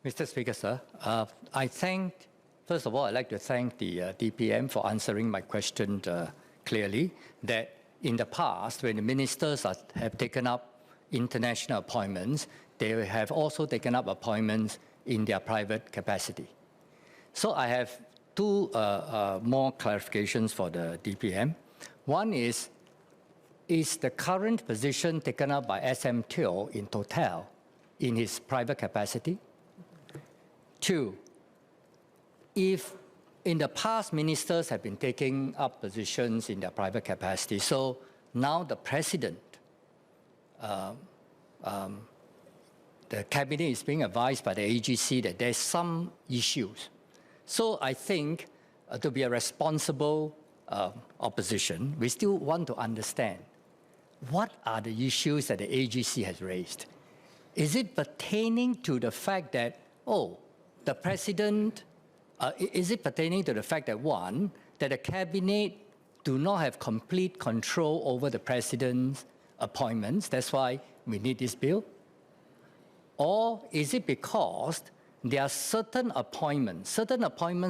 Mr. Speaker, sir, first of all, I'd like to thank the DPM for answering my question clearly, that in the past, when the ministers have taken up international appointments, they have also taken up appointments in their private capacity. So I have two more clarifications for the DPM. One is the current position taken up by SM Teo in Total in his private capacity? Two, if in the past ministers have been taking up positions in their private capacity, so now the president, the cabinet is being advised by the AGC that there's some issues. So I think to be a responsible opposition, we still want to understand what are the issues that the AGC has raised. Is it pertaining to the fact that, the president, is it pertaining to the fact that, one, that the cabinet do not have complete control over the president's appointments, that's why we need this bill? Or is it because there are certain appointments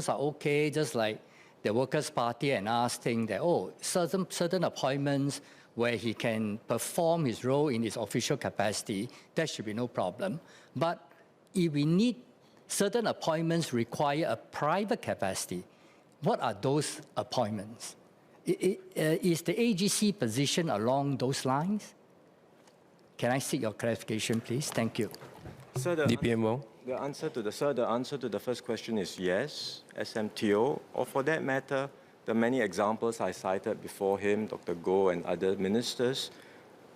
are okay, just like the Workers' Party and us think that, certain appointments where he can perform his role in his official capacity, that should be no problem. But if we need certain appointments require a private capacity, what are those appointments? Is the AGC position along those lines? Can I seek your clarification, please? Thank you. Sir, DPM Wong. the answer to the first question is yes, SMTO, or for that matter, the many examples I cited before him, Dr. Goh and other ministers,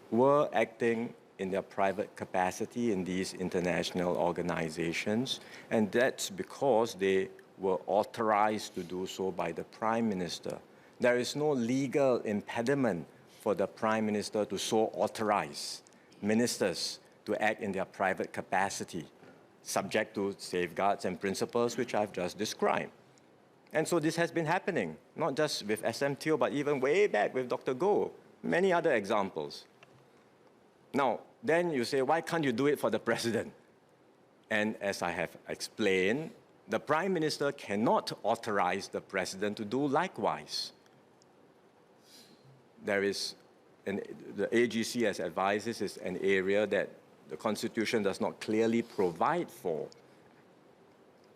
were acting in their private capacity in these international organizations, and that's because they were authorized to do so by the Prime Minister. There is no legal impediment for the Prime Minister to so authorize ministers to act in their private capacity, subject to safeguards and principles which I've just described. And so this has been happening, not just with SMTO, but even way back with Dr. Goh, many other examples. Now, then you say, why can't you do it for the president? And as I have explained, the Prime Minister cannot authorize the president to do likewise. There is, the AGC as advises, is an area that the Constitution does not clearly provide for.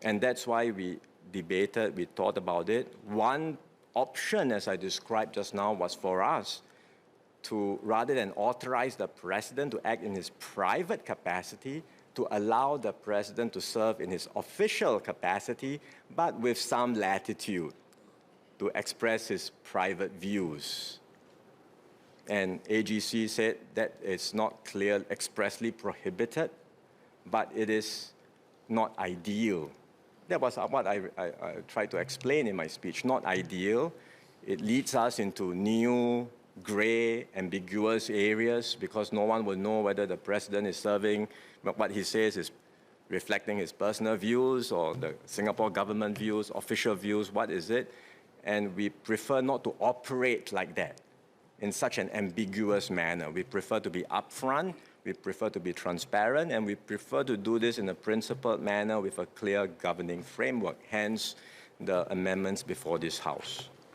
And that's why we debated, we thought about it. One option, as I described just now, was for us to, rather than authorize the president to act in his private capacity, to allow the president to serve in his official capacity, but with some latitude to express his private views. And AGC said that it's not clear, expressly prohibited, but it is not ideal. That was what I tried to explain in my speech. Not ideal. It leads us into new, gray, ambiguous areas because no one will know whether the president is serving, but what he says is reflecting his personal views or the Singapore government views, official views, what is it? And we prefer not to operate like that in such an ambiguous manner. We prefer to be upfront, we prefer to be transparent, and we prefer to do this in a principled manner with a clear governing framework, hence the amendments before this House.